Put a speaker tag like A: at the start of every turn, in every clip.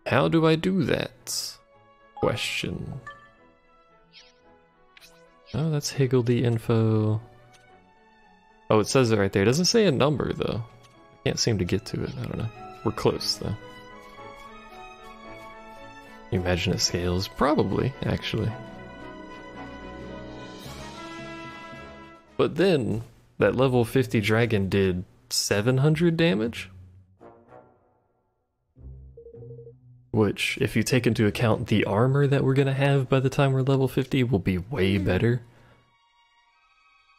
A: How do I do that? Question. Oh, that's higgledy info. Oh, it says it right there. It doesn't say a number, though. I can't seem to get to it. I don't know. We're close, though. You imagine it scales? Probably, actually. But then, that level 50 dragon did 700 damage? Which, if you take into account the armor that we're gonna have by the time we're level 50, will be way better.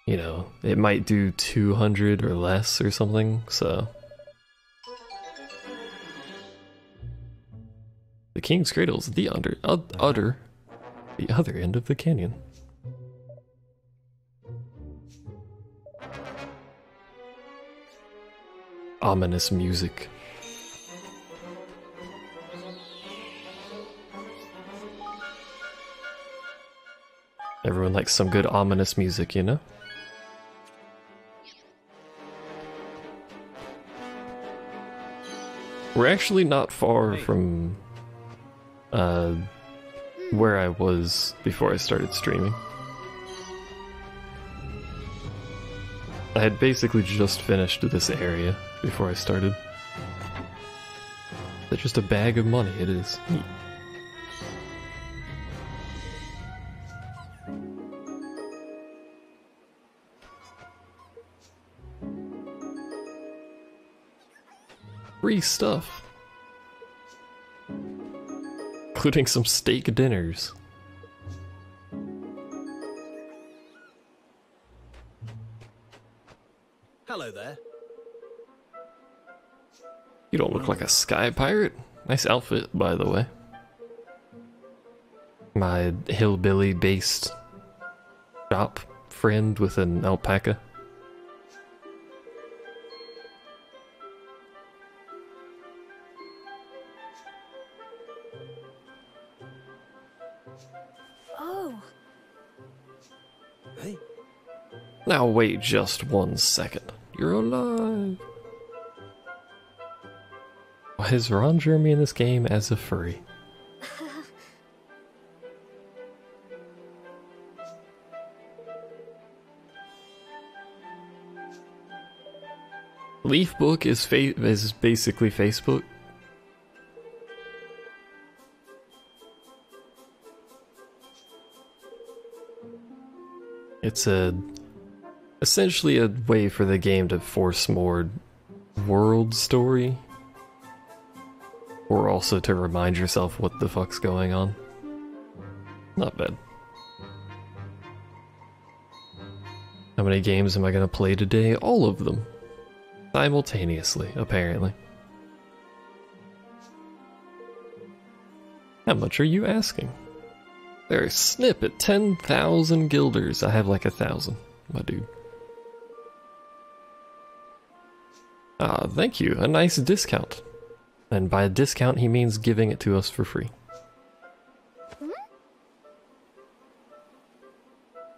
A: You know, it might do 200 or less or something, so... The King's Cradle is the other end of the canyon. Ominous music. Everyone likes some good ominous music, you know? We're actually not far from where I was before I started streaming. I had basically just finished this area before I started. That's just a bag of money, it is. Neat. Free stuff. Including some steak dinners.
B: Hello there.
A: You don't look like a sky pirate. Nice outfit, by the way. My hillbilly-based shop friend with an alpaca.
C: Oh.
B: Hey.
A: Now wait just 1 second. You're alive. Why is Ron Jeremy in this game as a furry? Leafbook is basically Facebook. It's essentially a way for the game to force more world story, or also to remind yourself what the fuck's going on. Not bad. How many games am I gonna play today? All of them. Simultaneously, apparently. How much are you asking? There's Snip at 10,000 guilders. I have like 1,000, my dude. Ah, thank you. A nice discount. And by a discount, he means giving it to us for free.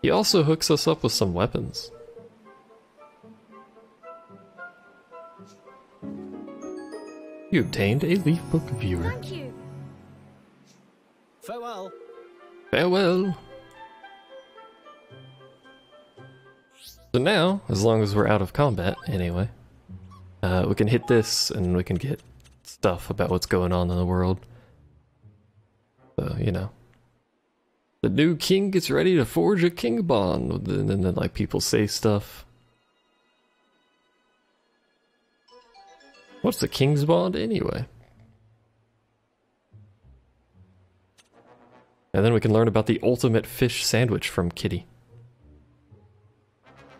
A: He also hooks us up with some weapons. You obtained a Leafbook viewer.
C: Thank you.
B: Farewell.
A: Farewell. So now, as long as we're out of combat, anyway, we can hit this and we can get stuff about what's going on in the world. So, you know. The new king gets ready to forge a king bond, and then like people say stuff. What's the king's bond anyway? And then we can learn about the ultimate fish sandwich from Kitty.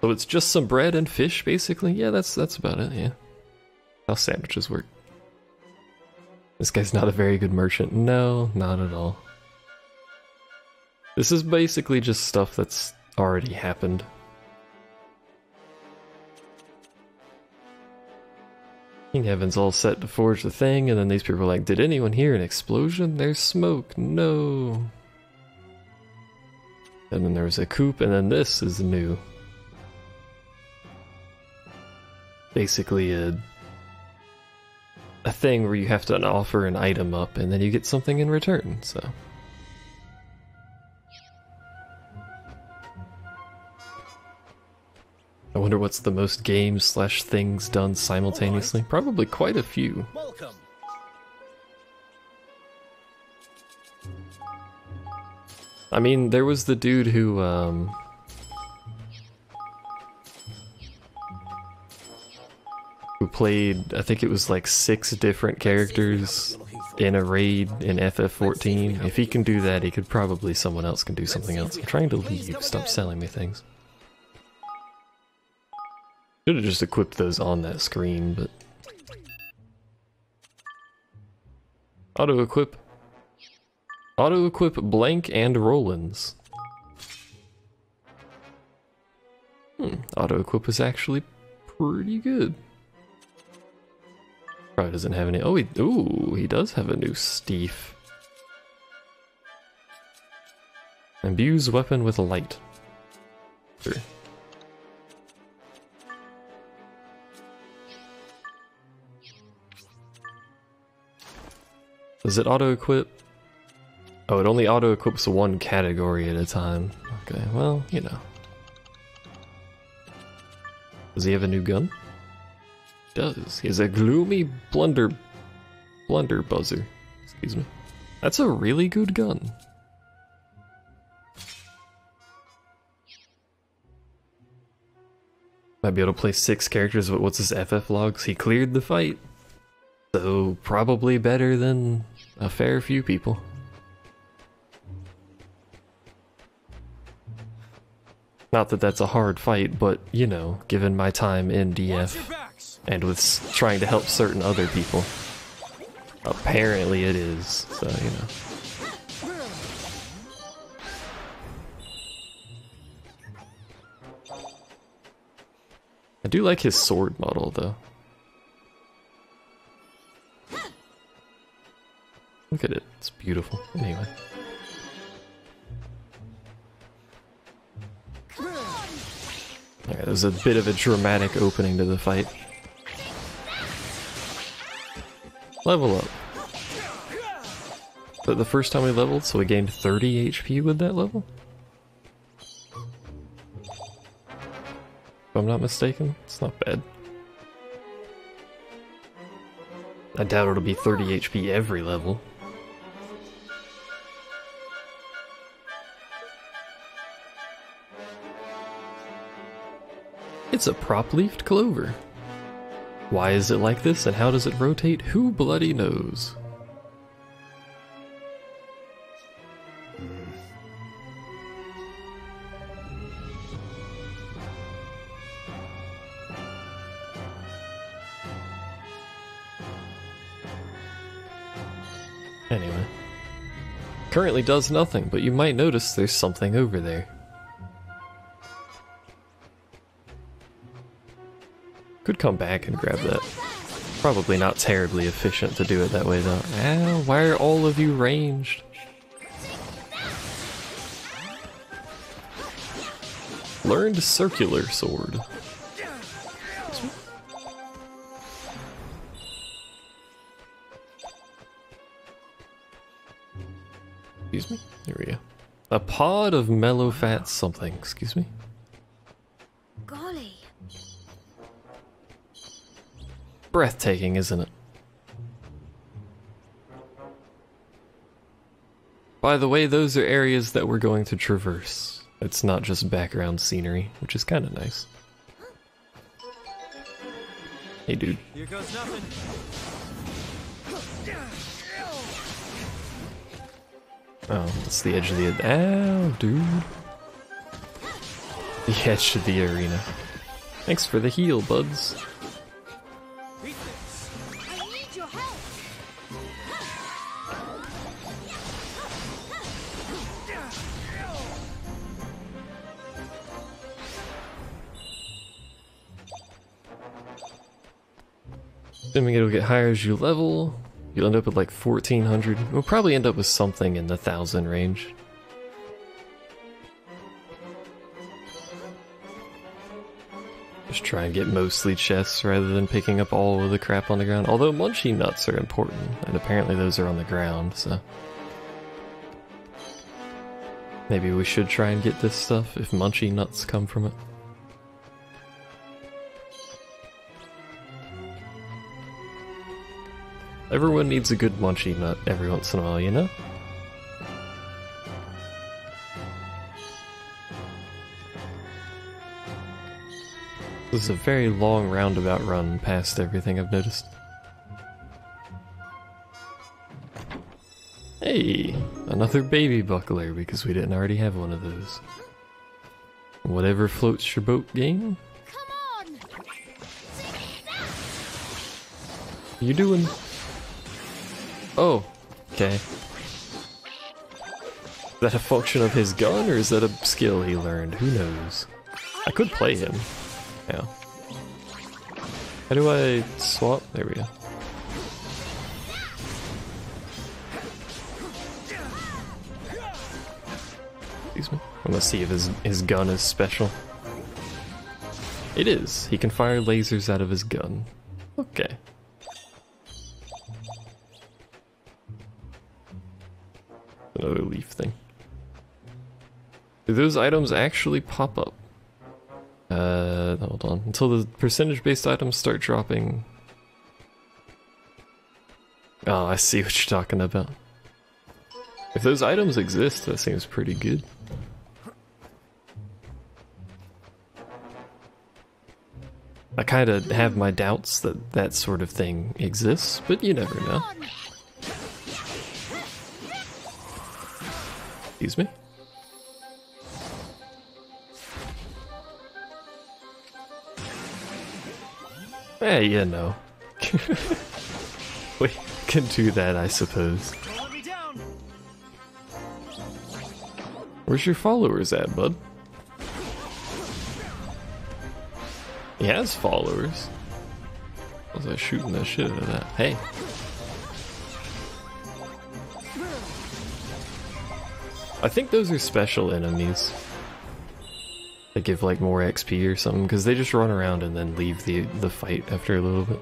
A: So it's just some bread and fish, basically? Yeah, that's about it, yeah. How sandwiches work. This guy's not a very good merchant. No, not at all. This is basically just stuff that's already happened. King Heaven's all set to forge the thing, and then these people are like, did anyone hear an explosion? There's smoke. No. And then there was a coup, and then this is new. a thing where you have to offer an item up and then you get something in return, so. I wonder what's the most games / things done simultaneously. Probably quite a few.
B: Welcome.
A: I mean, there was the dude who played, I think it was like 6 different characters in a raid in FF14. If he can do that, he could probably, someone else can do something else. I'm trying to leave, stop selling me things. Should have just equipped those on that screen, but... Auto-equip. Auto-equip Blank and Rollins. Auto-equip is actually pretty good. Probably doesn't have any... Oh, he does have a new Steef. Imbues weapon with light. Sure. Does it auto-equip? Oh, it only auto-equips one category at a time. Okay, well, you know. Does he have a new gun? He does. He has a gloomy blunder buzzer. Excuse me. That's a really good gun. Might be able to play 6 characters, but what's his FF logs? He cleared the fight. So, probably better than a fair few people. Not that that's a hard fight, but, you know, given my time in DF, and with trying to help certain other people, apparently it is, so, you know. I do like his sword model, though. Look at it, it's beautiful. Anyway. Alright, there's a bit of a dramatic opening to the fight. Level up. But the first time we leveled, so we gained 30 HP with that level? If I'm not mistaken, it's not bad. I doubt it'll be 30 HP every level. It's a prop-leafed clover. Why is it like this and how does it rotate? Who bloody knows? Anyway. Currently does nothing, but you might notice there's something over there. Could come back and grab that. Probably not terribly efficient to do it that way though. Ow, why are all of you ranged? Learned circular sword. Excuse me? Here we go. A pod of mellow fat something, excuse me?
C: Golly.
A: Breathtaking, isn't it? By the way, those are areas that we're going to traverse. It's not just background scenery, which is kind of nice. Hey, dude.
B: Here goes nothing.
A: Oh, it's the edge of the... Ow, dude. The edge of the arena. Thanks for the heal, buds.
C: I need your help.
A: Assuming it'll get higher as you level, you'll end up with like 1400. We'll probably end up with something in the 1000 range. Just Just try and get mostly chests rather than picking up all of the crap on the ground. Although munchie nuts are important, and apparently those are on the ground, so... Maybe we should try and get this stuff if munchie nuts come from it. Everyone needs a good munchie nut every once in a while, you know? This is a very long roundabout run past everything I've noticed. Hey, another baby buckler because we didn't already have one of those. Whatever floats your boat, game.
C: Come on.
A: You doing? Oh, okay. Is that a function of his gun or is that a skill he learned? Who knows? I could play him. Yeah. How do I swap? There we go. Excuse me. I'm gonna see if his gun is special. It is. He can fire lasers out of his gun. Okay. Another leaf thing. Do those items actually pop up? Hold on. Until the percentage-based items start dropping. Oh, I see what you're talking about. If those items exist, that seems pretty good. I kind of have my doubts that that sort of thing exists, but you never know. Excuse me? Hey, you know. We can do that, I suppose. Where's your followers at, bud? He has followers. Was I shooting the shit out of that? Hey. I think those are special enemies. They give like more XP or something, because they just run around and then leave the fight after a little bit.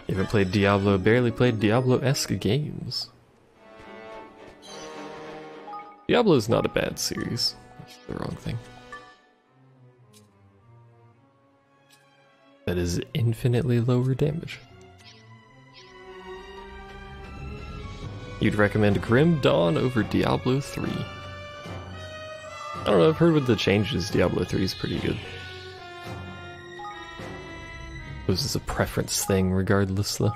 A: You haven't played Diablo, barely played Diablo-esque games. Diablo's not a bad series. That's the wrong thing. That is infinitely lower damage. You'd recommend Grim Dawn over Diablo 3. I don't know, I've heard with the changes, Diablo 3 is pretty good. This is a preference thing regardless though.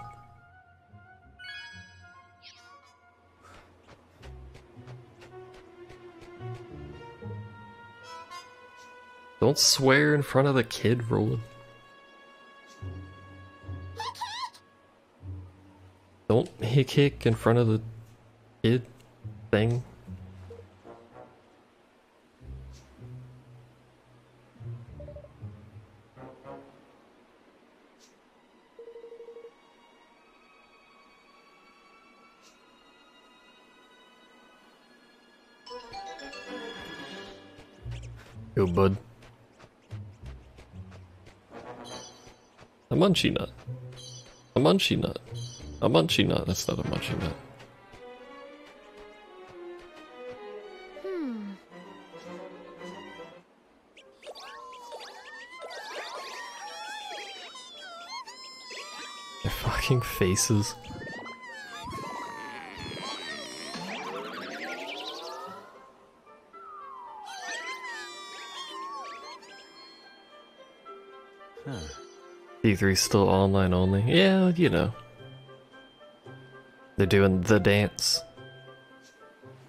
A: Don't swear in front of the kid, Roland. Don't hick in front of the kid thing. Yo, bud. A munchie nut. A munchie nut. A munchie nut. That's not a munchie nut. Their fucking faces. E3's still online only. Yeah, you know. They're doing the dance.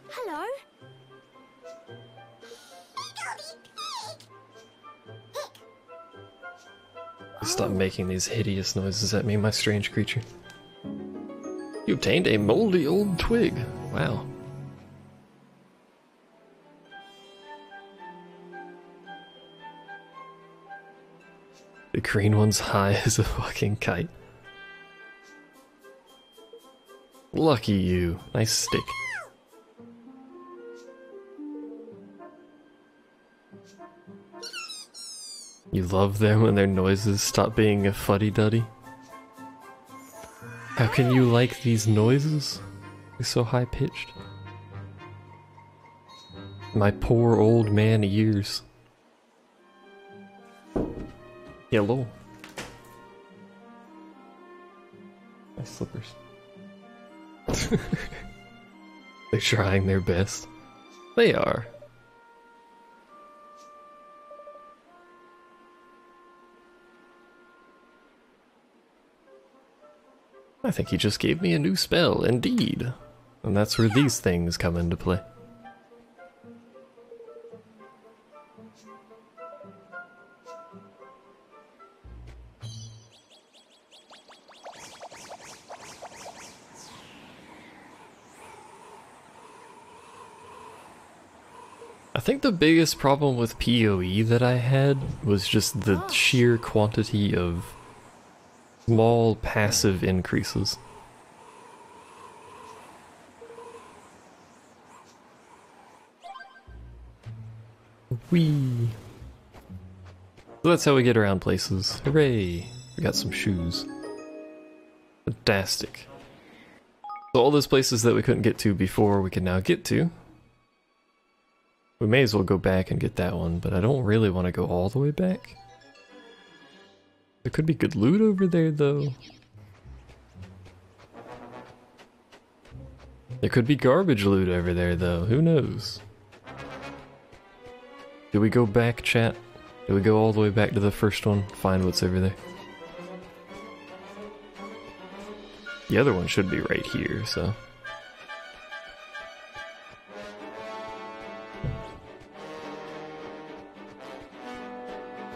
C: Hello.
A: Stop making these hideous noises at me, my strange creature. You obtained a moldy old twig. Wow. The green one's high as a fucking kite. Lucky you. Nice stick. You love them when their noises stop being a fuddy-duddy? How can you like these noises? They're so high-pitched. My poor old man ears. Hello. My slippers. They're trying their best. They are. I think he just gave me a new spell, indeed. And that's where these things come into play. I think the biggest problem with PoE that I had was just the sheer quantity of small passive increases. Whee! So that's how we get around places. Hooray! We got some shoes. Fantastic. So all those places that we couldn't get to before, we can now get to. We may as well go back and get that one, but I don't really want to go all the way back. There could be good loot over there, though. There could be garbage loot over there, though. Who knows? Do we go back, chat? Do we go all the way back to the first one? Find what's over there. The other one should be right here, so...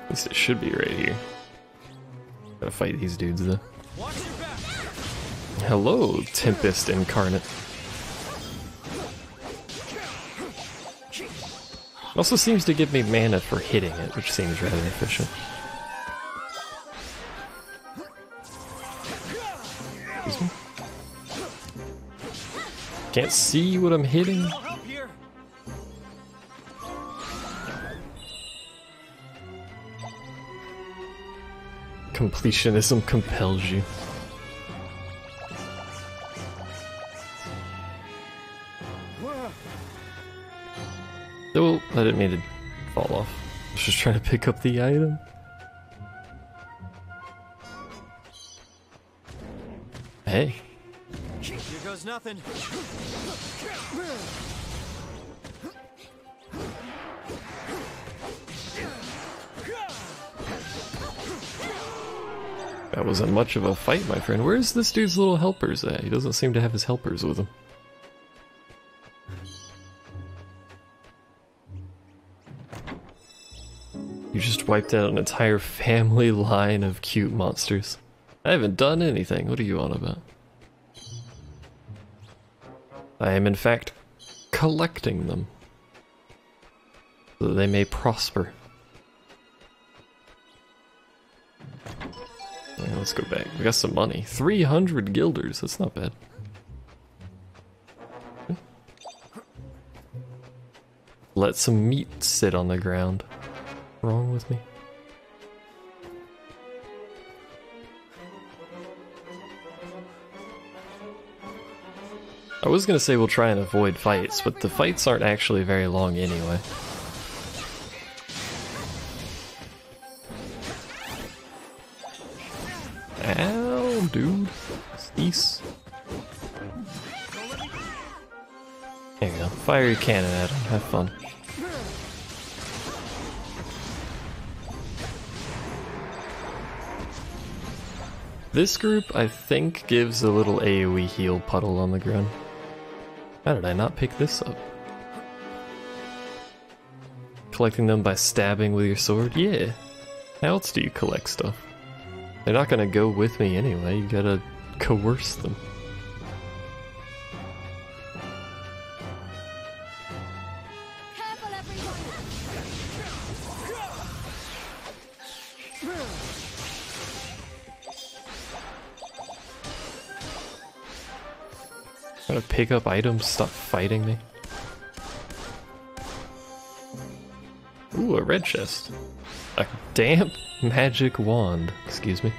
A: At least it should be right here. Gotta fight these dudes though. Hello, Tempest Incarnate. It also seems to give me mana for hitting it, which seems rather efficient. Excuse me? Can't see what I'm hitting. Completionism compels you. Oh, I didn't mean to fall off. I was just trying to pick up the item. Hey.
B: Here goes nothing.
A: That wasn't much of a fight, my friend. Where's this dude's little helpers at? He doesn't seem to have his helpers with him. You just wiped out an entire family line of cute monsters. I haven't done anything. What are you on about? I am in fact collecting them so that they may prosper. Yeah, let's go back. We got some money. 300 guilders. That's not bad. Let some meat sit on the ground. What's wrong with me? I was gonna say we'll try and avoid fights, but the fights aren't actually very long anyway. Ow, dude. Cease. There you go. Fire your cannon at him. Have fun. This group, I think, gives a little AoE heal puddle on the ground. How did I not pick this up? Collecting them by stabbing with your sword? Yeah. How else do you collect stuff? They're not gonna go with me anyway, you gotta coerce them.
C: Careful, everyone.
A: Gotta pick up items, stop fighting me. Ooh, a red chest. A damp magic wand. Excuse me.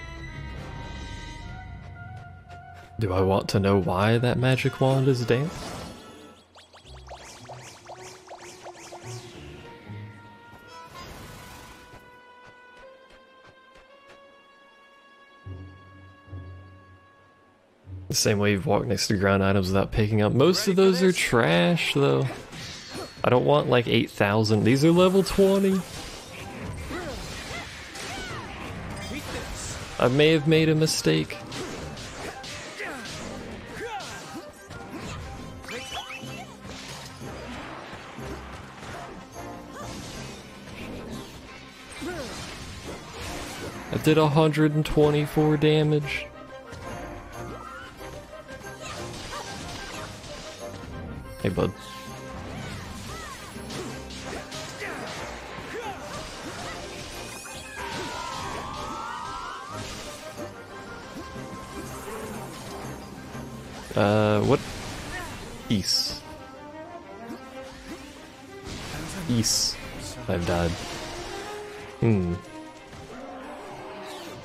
A: Do I want to know why that magic wand is damp? The same way you've walked next to ground items without picking up. Most of those are trash, though. I don't want like 8,000. These are level 20. I may have made a mistake. I did 124 damage. Hey, bud. What? Peace. Peace. I've died.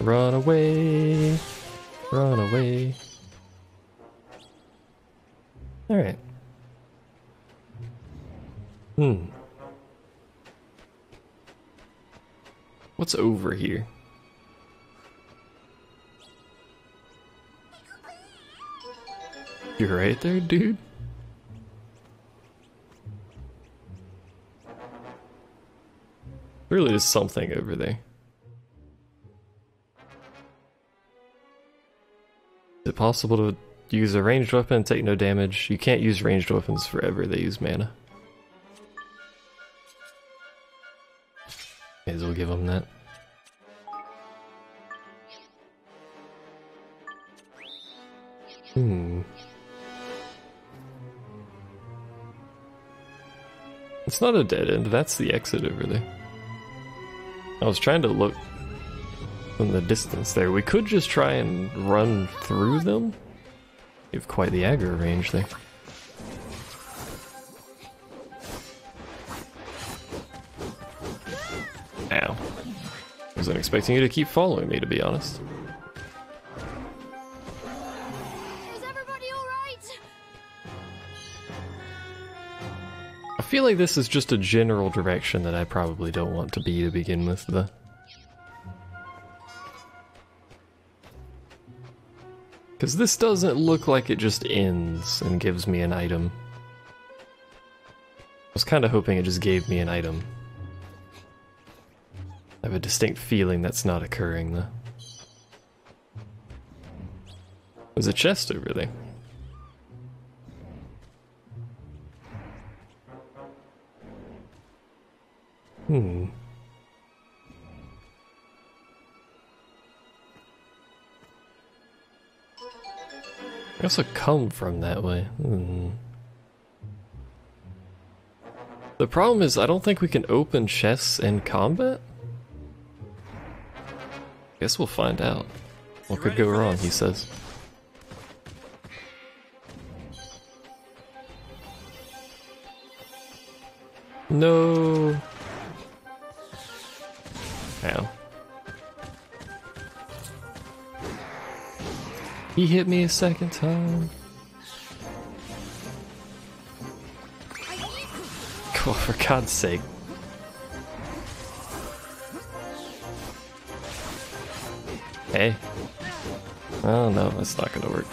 A: Run away. Run away. Alright. What's over here? You're right there, dude? Really is something over there. Is it possible to use a ranged weapon and take no damage? You can't use ranged weapons forever, they use mana. May as well give them that. It's not a dead end, that's the exit over there. I was trying to look from the distance there. We could just try and run through them. You have quite the aggro range there. Ow. Wasn't expecting you to keep following me, to be honest.
C: Is everybody alright?
A: I feel like this is just a general direction that I probably don't want to be to begin with, though. Because this doesn't look like it just ends and gives me an item. I was kind of hoping it just gave me an item. I have a distinct feeling that's not occurring, though. There's a chest over there. I also come from that way. The problem is I don't think we can open chests in combat. Guess we'll find out. What could go wrong, he says. No. Ow. He hit me a second time. Oh, for God's sake. Hey. Oh no, that's not gonna work.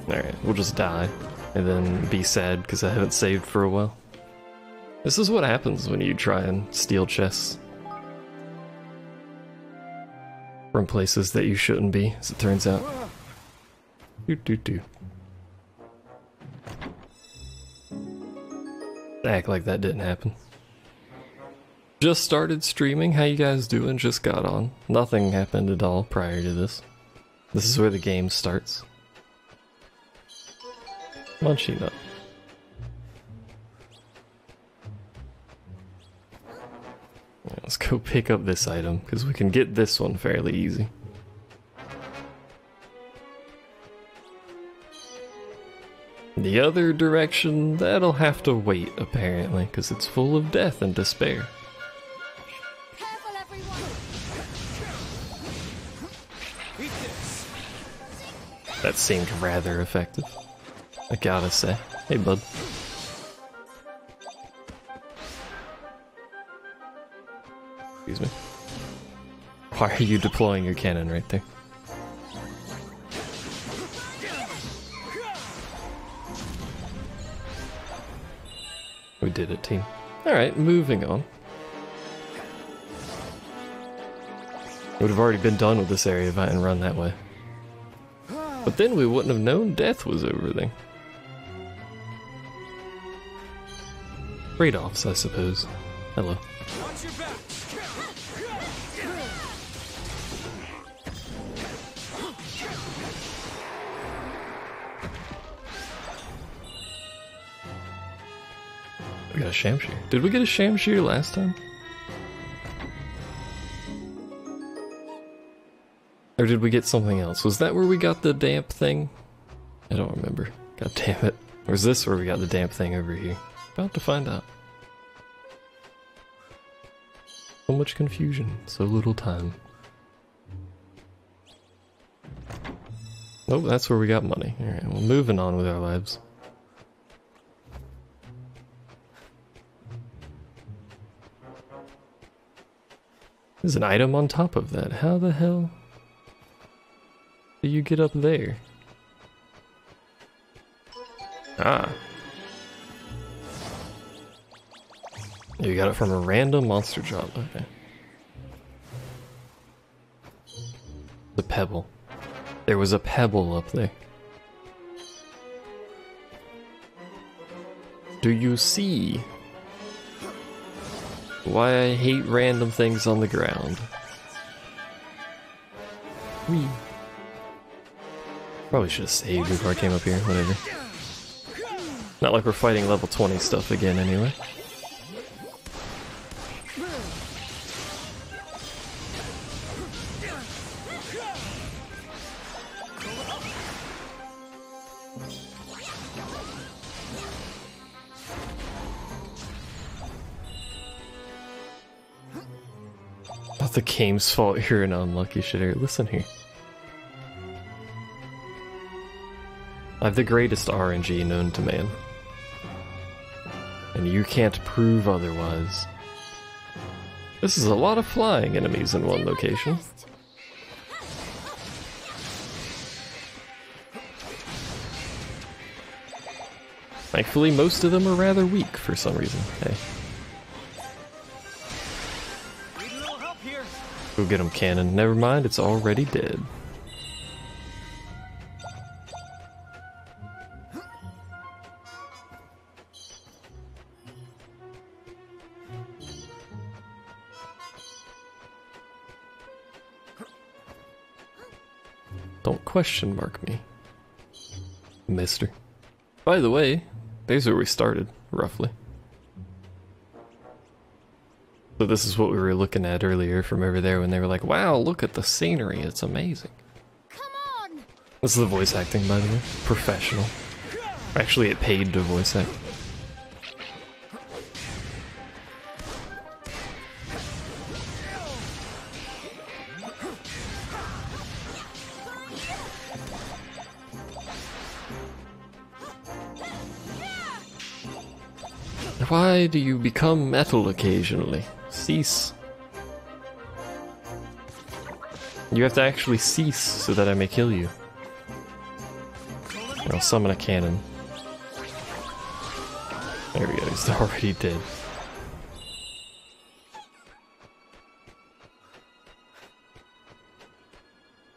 A: Alright, we'll just die. And then be sad because I haven't saved for a while. This is what happens when you try and steal chests. From places that you shouldn't be, as it turns out. Act like that didn't happen. Just started streaming, how you guys doing? Just got on. Nothing happened at all prior to this. This is where the game starts. Munchie nut. Let's go pick up this item, because we can get this one fairly easy. The other direction, that'll have to wait, apparently, because it's full of death and despair.
C: Careful
B: Eat this.
A: That seemed rather effective, I gotta say. Hey, bud. Excuse me. Why are you deploying your cannon right there? We did it, team. Alright, moving on. Would have already been done with this area if I hadn't run that way. But then we wouldn't have known death was over there. Trade-offs, I suppose. Hello.
B: Watch your back.
A: We got a Shamshir. Did we get a Shamshir last time? Or did we get something else? Was that where we got the damp thing? I don't remember. God damn it. Or is this where we got the damp thing over here? About to find out. So much confusion, so little time. Nope, that's where we got money. Alright, well, moving on with our lives. There's an item on top of that. How the hell do you get up there? Ah. You got it from a random monster drop. Okay. The pebble. There was a pebble up there. Do you see why I hate random things on the ground? Whee. Probably should have saved before I came up here, whatever. Not like we're fighting level 20 stuff again anyway. Not the game's fault you're an unlucky shitter. Listen here. I have the greatest RNG known to man. And you can't prove otherwise. This is a lot of flying enemies in one location. Thankfully, most of them are rather weak for some reason. Hey.
B: Need a little help here.
A: Go get him, cannon. Never mind, it's already dead. Don't question mark me, mister. By the way, there's where we started, roughly. So this is what we were looking at earlier from over there when they were like, wow, look at the scenery, it's amazing.
C: Come on!
A: This is the voice acting, by the way. Professional. Actually, it paid to voice act. Why do you become metal occasionally? Cease. You have to actually cease so that I may kill you. And I'll summon a cannon. There we go, he's already dead.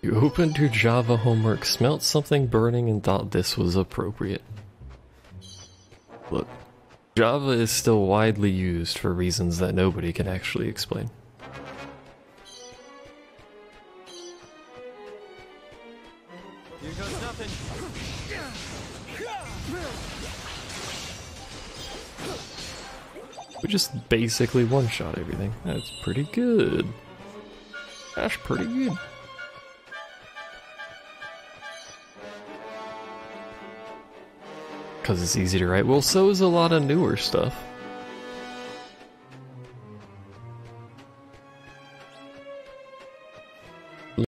A: You opened your Java homework, smelt something burning, and thought this was appropriate. Look. Java is still widely used for reasons that nobody can actually explain.
B: Here goes nothing.
A: We just basically one-shot everything. That's pretty good. That's pretty good. Because it's easy to write. Well, so is a lot of newer stuff.